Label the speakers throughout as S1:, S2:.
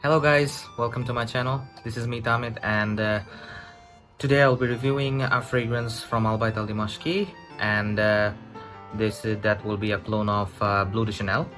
S1: Hello guys, welcome to my channel. This is me Tamit, and today I'll be reviewing a fragrance from Albait Aldimashqi, and that will be a clone of Bleu de Chanel.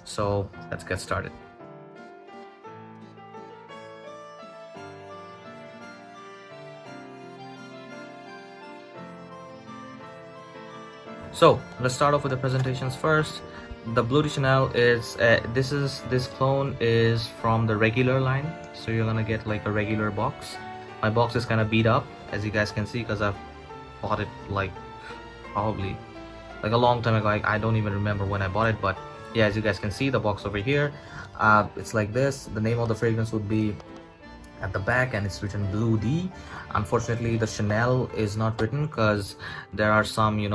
S1: So let's get started. So let's start off with the presentations first. The Bleu de Chanel is this clone is from the regular line, so you're gonna get like a regular box. My box is kind of beat up, as you guys can see, because I've bought it like probably like a long time ago. I don't even remember when I bought it, but yeah, as you guys can see, the box over here, it's like this. The name of the fragrance would be at the back, and it's written Bleu D. Unfortunately, the Chanel is not written because there are some, you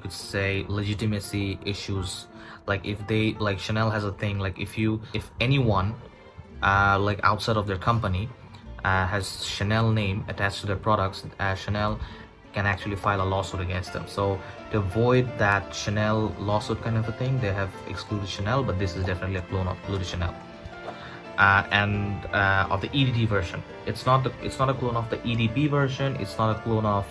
S1: could say legitimacy issues. Like if they, like Chanel has a thing, like if anyone like outside of their company has Chanel name attached to their products, Chanel can actually file a lawsuit against them. So to avoid that Chanel lawsuit kind of a thing, they have excluded Chanel, but this is definitely a clone of Bleu de Chanel. And of the EDT version. It's not a clone of the EDP version. It's not a clone of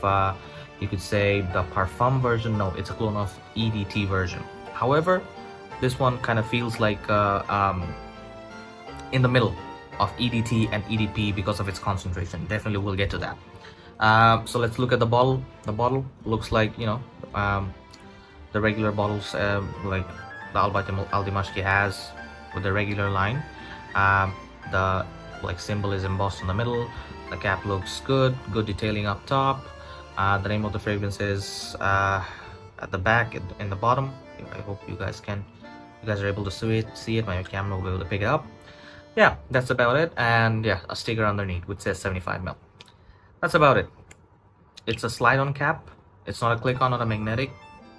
S1: you could say the Perfume version. No, it's a clone of EDT version. However, this one kind of feels like in the middle of EDT and EDP because of its concentration. Definitely we'll get to that. So let's look at the bottle. The bottle looks like, the regular bottles like the Albait Aldimashqi has with the regular line. The symbol is embossed in the middle. The cap looks good detailing up top. The name of the fragrance is at the back in the bottom. I hope you guys are able to see it. My camera will be able to pick it up. Yeah, that's about it. And yeah, a sticker underneath which says 75ml. That's about it. It's a slide on cap. It's not a click on, not a magnetic,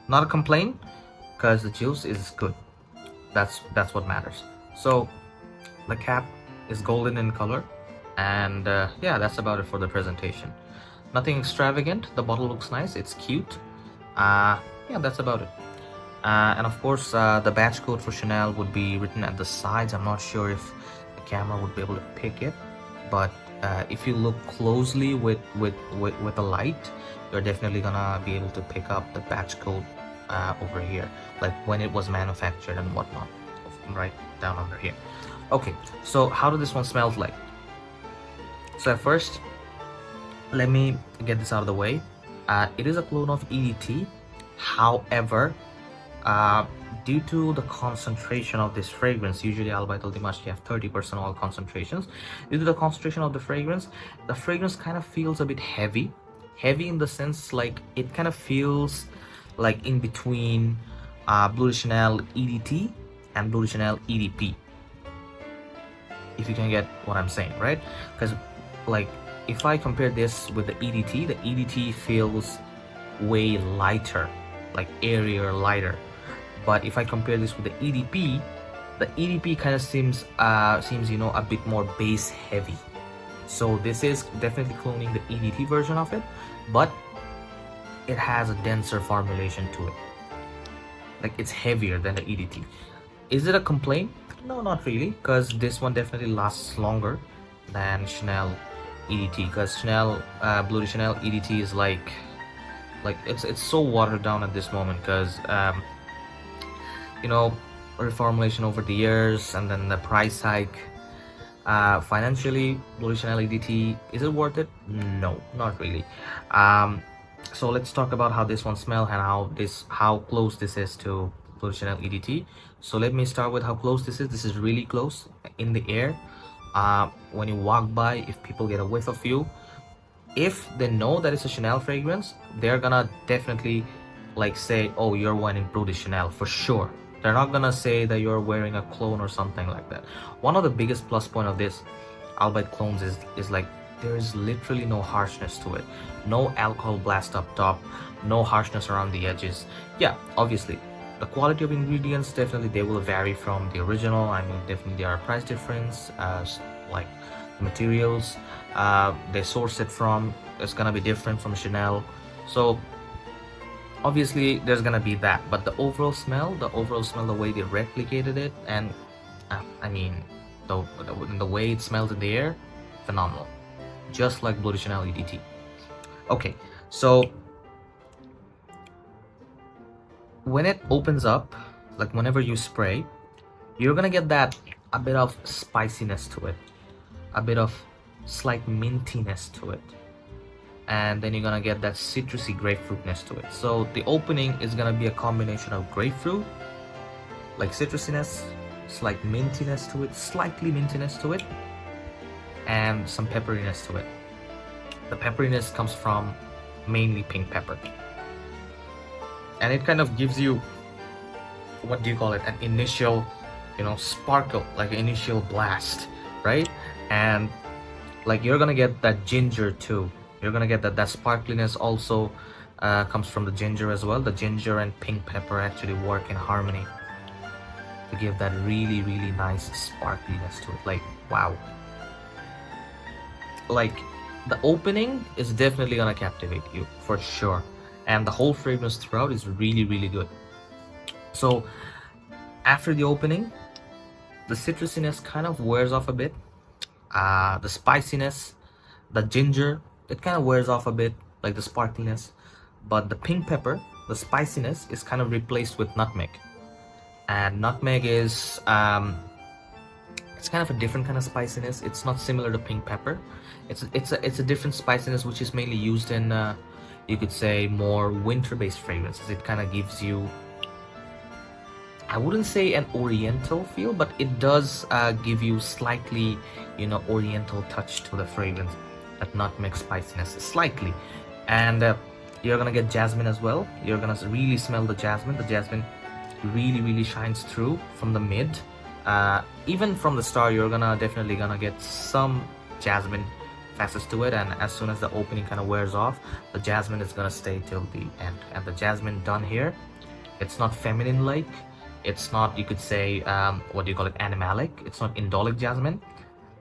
S1: not a complaint, because the juice is good. That's what matters. So the cap is golden in color, and yeah, that's about it for the presentation. Nothing extravagant. The bottle looks nice, it's cute. Yeah, that's about it. And of course, the batch code for Chanel would be written at the sides. I'm not sure if the camera would be able to pick it, but if you look closely with the light, you're definitely gonna be able to pick up the batch code over here, like when it was manufactured and whatnot, right down under here. Okay, so how does this one smells like? So at first, let me get this out of the way. It is a clone of EDT. However, due to the concentration of this fragrance, usually Albait Aldimashqi have 30% oil concentrations. Due to the concentration of the fragrance kind of feels a bit heavy in the sense, like it kind of feels like in between Bleu de Chanel EDT and Bleu de Chanel EDP, if you can get what I'm saying, right? Because like if I compare this with the EDT feels way lighter, like airier, lighter. But if I compare this with the EDP kind of seems a bit more base heavy. So this is definitely cloning the EDT version of it, but it has a denser formulation to it. Like it's heavier than the EDT. Is it a complaint? No, not really, because this one definitely lasts longer than Chanel EDT. Because Bleu de Chanel EDT is like it's so watered down at this moment, because reformulation over the years and then the price hike. Financially, Bleu de Chanel EDT, is it worth it? No, not really. So let's talk about how this one smells and how close this is to Bleu de Chanel EDT. So let me start with how close this is. This is really close in the air. When you walk by, if people get a whiff of you, if they know that it's a Chanel fragrance, they're gonna definitely like say, oh, you're wearing Bleu de Chanel for sure. They're not gonna say that you're wearing a clone or something like that. One of the biggest plus point of this Albait clones is like there is literally no harshness to it. No alcohol blast up top, no harshness around the edges. Yeah, obviously the quality of ingredients, definitely they will vary from the original. I mean, definitely there are price difference, like the materials they source it from, it's gonna be different from Chanel. So obviously there's gonna be that, but the overall smell, the way they replicated it, and I mean, the way it smells in the air, phenomenal. Just like Bleu de Chanel EDT. Okay, so when it opens up, like whenever you spray, you're gonna get that a bit of spiciness to it, a bit of slight mintiness to it, and then you're gonna get that citrusy grapefruitness to it. So the opening is gonna be a combination of grapefruit, like citrusiness, slight mintiness to it, slightly mintiness to it, and some pepperiness to it. The pepperiness comes from mainly pink pepper, and it kind of gives you, what do you call it, an initial, you know, sparkle, like an initial blast, right? And like you're gonna get that ginger too. You're gonna get that sparkliness also comes from the ginger as well. The ginger and pink pepper actually work in harmony to give that really nice sparkliness to it. Like, wow. Like, the opening is definitely gonna captivate you for sure, and the whole fragrance throughout is really good. So after the opening, the citrusiness kind of wears off a bit. The spiciness, the ginger, it kind of wears off a bit, like the sparkliness. But the pink pepper, the spiciness, is kind of replaced with nutmeg. And nutmeg is it's kind of a different kind of spiciness. It's not similar to pink pepper. It's a different spiciness, which is mainly used in you could say more winter-based fragrances. It kind of gives you, I wouldn't say an oriental feel, but it does give you slightly, you know, oriental touch to the fragrance. That nutmeg spiciness, slightly. And you're gonna get jasmine as well. You're gonna really smell the jasmine. The jasmine really shines through from the mid. Even from the start, you're definitely gonna get some jasmine facets to it, and as soon as the opening kind of wears off, the jasmine is gonna stay till the end. And the jasmine done here, it's not feminine like, it's not, you could say, what do you call it, animalic. It's not indolic jasmine.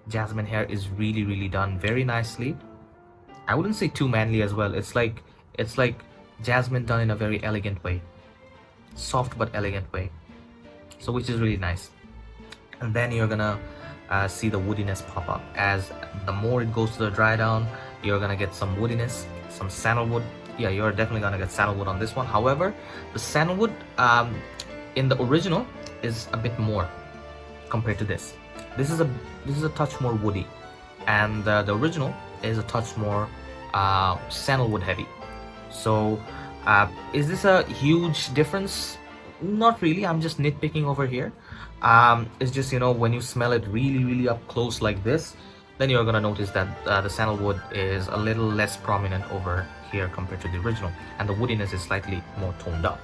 S1: Jasmine here is really done very nicely. I wouldn't say too manly as well. It's like jasmine done in a very elegant way, soft but elegant way, so which is really nice. And then you're gonna see the woodiness pop up. As the more it goes to the dry down, you're gonna get some woodiness, some sandalwood. Yeah, you're definitely gonna get sandalwood on this one. However, the sandalwood in the original is a bit more compared to this. This is a touch more woody, and the original is a touch more sandalwood heavy. So is this a huge difference? Not really. I'm just nitpicking over here. It's just, you know, when you smell it really up close like this, then you're gonna notice that the sandalwood is a little less prominent over here compared to the original, and the woodiness is slightly more toned up.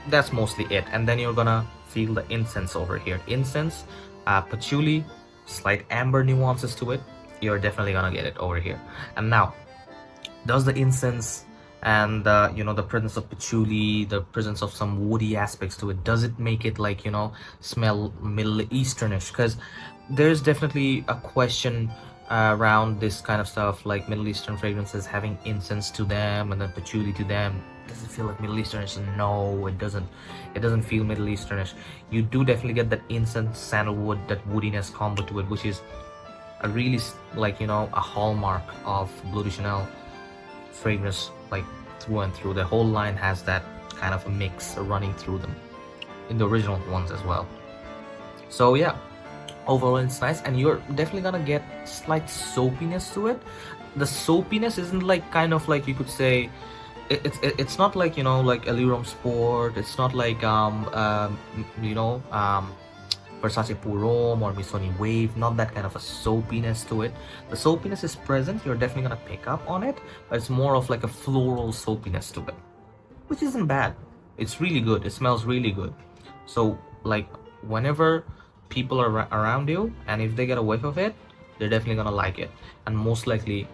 S1: That's mostly it. And then you're gonna feel the incense over here. Incense, patchouli, slight amber nuances to it. You're definitely gonna get it over here. And now, does the incense and you know, the presence of patchouli, the presence of some woody aspects to it, does it make it, like, you know, smell Middle Easternish? Because there's definitely a question around this kind of stuff, like Middle Eastern fragrances having incense to them and then patchouli to them. Does it feel like Middle Easternish? No, it doesn't. It doesn't feel Middle Easternish. You do definitely get that incense, sandalwood, that woodiness combo to it, which is a really, like, you know, a hallmark of Bleu de Chanel fragrance, like through and through. The whole line has that kind of a mix running through them in the original ones as well. So yeah, overall it's nice, and you're definitely gonna get slight soapiness to it. The soapiness isn't like, kind of like, you could say, it's not like, you know, like Allure Sport. It's not like you know, Versace Pour or Missoni Wave. Not that kind of a soapiness to it. The soapiness is present. You're definitely gonna pick up on it, but it's more of like a floral soapiness to it, which isn't bad. It's really good. It smells really good. So like, whenever people are around you, and if they get a whiff of it, they're definitely gonna like it. And most likely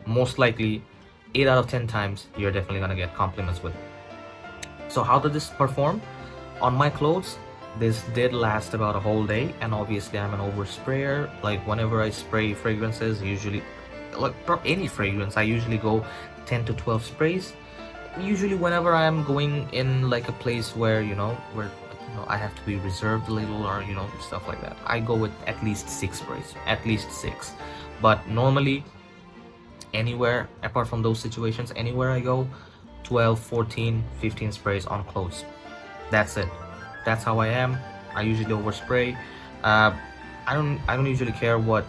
S1: 8 out of 10 times you're definitely gonna get compliments with it. So how did this perform on my clothes? This did last about a whole day, and obviously I'm an oversprayer. Like, whenever I spray fragrances, usually, like any fragrance, I usually go 10 to 12 sprays. Usually whenever I'm going in like a place where, you know, where the I have to be reserved a little, or stuff like that. I go with at least 6 sprays, at least 6. But normally, anywhere apart from those situations, anywhere I go, 12, 14, 15 sprays on clothes. That's it. That's how I am. I usually overspray. uh, I don't usually care what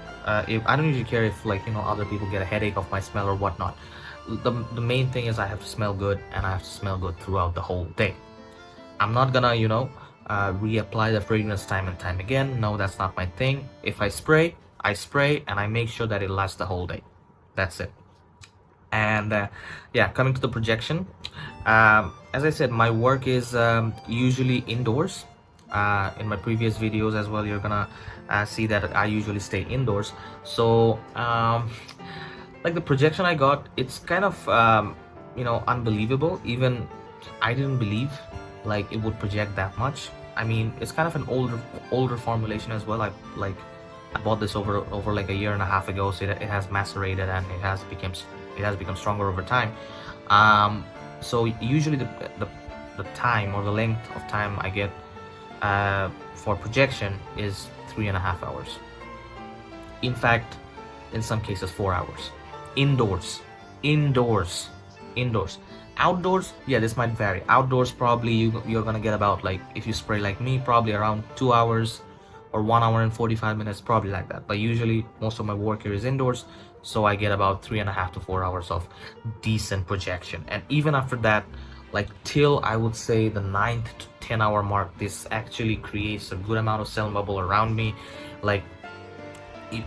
S1: if I don't usually care if, like, other people get a headache of my smell or whatnot. The main thing is I have to smell good, and I have to smell good throughout the whole day. I'm not gonna reapply the fragrance time and time again. No, that's not my thing. If I spray, I spray, and I make sure that it lasts the whole day. That's it. And yeah, coming to the projection, as I said, my work is usually indoors. In my previous videos as well, you're gonna see that I usually stay indoors. So like, the projection I got, it's kind of unbelievable. Even I didn't believe like it would project that much. I mean, it's kind of an older formulation as well. I bought this over like a year and a half ago, so it has macerated, and it has become stronger over time. So usually the time, or the length of time I get for projection is 3.5 hours. In fact, in some cases 4 hours. Indoors. Outdoors, yeah, this might vary. Outdoors, probably you're gonna get about, like, if you spray like me, probably around 2 hours or 1 hour and 45 minutes, probably like that. But usually most of my work here is indoors, so I get about 3.5 to 4 hours of decent projection. And even after that, like, till I would say the 9th to 10 hour mark, this actually creates a good amount of cell bubble around me. Like,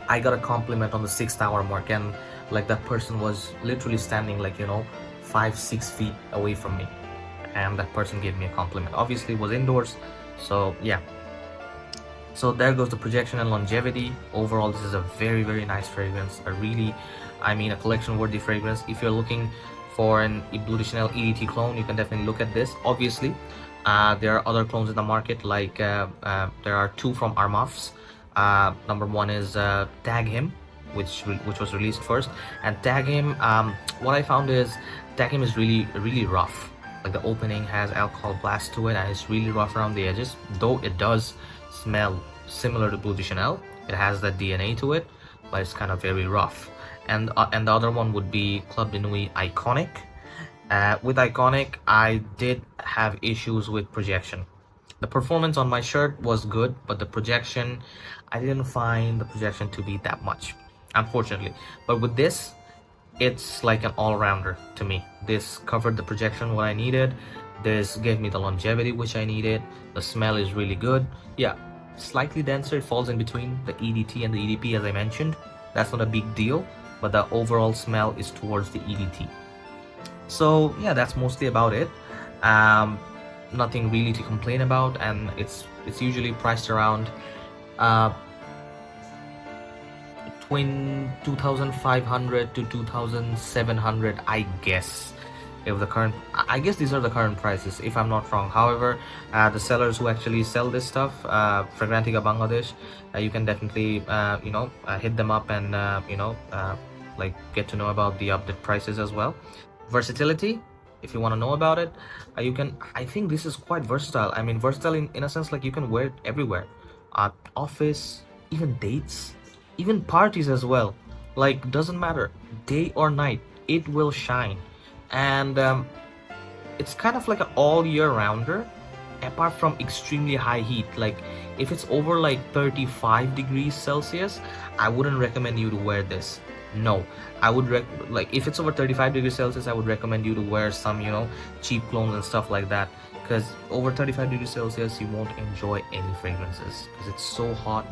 S1: I got a compliment on the 6th hour mark, and like, that person was literally standing, like, 5-6 feet away from me, and that person gave me a compliment. Obviously it was indoors, so yeah. So there goes the projection and longevity. Overall, this is a very, very nice fragrance. A collection worthy fragrance. If you're looking for a Bleu de Chanel EDT clone, you can definitely look at this. Obviously there are other clones in the market, like there are 2 from Armafs. Number 1 is Tag Him, which was released first. And Tag Him, what I found is Tag Him is really rough. Like, the opening has alcohol blast to it, and it's really rough around the edges, though it does smell similar to Bleu de Chanel. It has that DNA to it, but it's kind of very rough. And the other one would be Club de Nuit Iconic. With Iconic, I did have issues with projection. The performance on my shirt was good, but the projection, I didn't find the projection to be that much, unfortunately. But with this, it's like an all-rounder to me. This covered the projection what I needed. This gave me the longevity which I needed. The smell is really good. Yeah, slightly denser. It falls in between the EDT and the EDP, as I mentioned. That's not a big deal, but the overall smell is towards the EDT. So yeah, that's mostly about it. Nothing really to complain about, and it's usually priced around between 2,500 to 2,700, I guess. I guess these are the current prices, if I'm not wrong. However, the sellers who actually sell this stuff, Fragrantica Bangladesh, you can definitely hit them up and like, get to know about the updated prices as well. Versatility, if you want to know about it, I think this is quite versatile. I mean, versatile in a sense, like, you can wear it everywhere, office, even dates, even parties as well. Like, doesn't matter, day or night, it will shine. And it's kind of like an all year rounder, apart from extremely high heat. Like, if it's over like 35 degrees Celsius, I wouldn't recommend you to wear this. No, I would like, if it's over 35 degrees Celsius, I would recommend you to wear some cheap clones and stuff like that, because over 35 degrees Celsius you won't enjoy any fragrances, because it's so hot,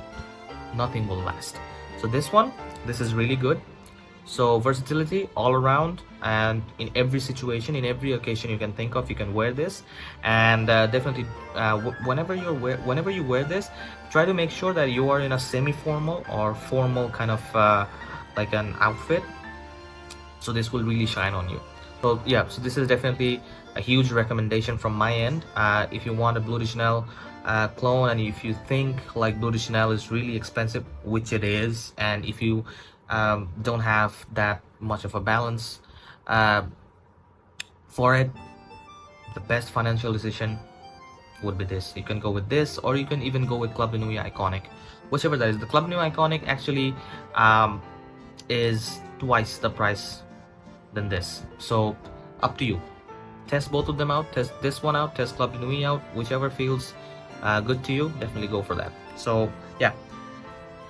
S1: nothing will last. So this is really good. So versatility all around, and in every situation, in every occasion you can think of, you can wear this. And definitely whenever you wear this, try to make sure that you are in a semi-formal or formal kind of like an outfit, so this will really shine on you. So yeah, so this is definitely a huge recommendation from my end. If you want a Bleu de Chanel clone, and if you think like Bleu de Chanel is really expensive, which it is, and if you don't have that much of a balance for it, the best financial decision would be this. You can go with this, or you can even go with Club de Nuit Iconic, whichever that is. The Club de Nuit Iconic actually is twice the price than this, so up to you. Test both of them out, test this one out, test Club de Nuit out, whichever feels good to you, definitely go for that. So yeah,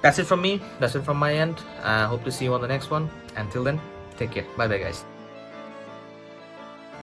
S1: that's it from me, that's it from my end. Hope to see you on the next one. Until then, take care. Bye bye guys.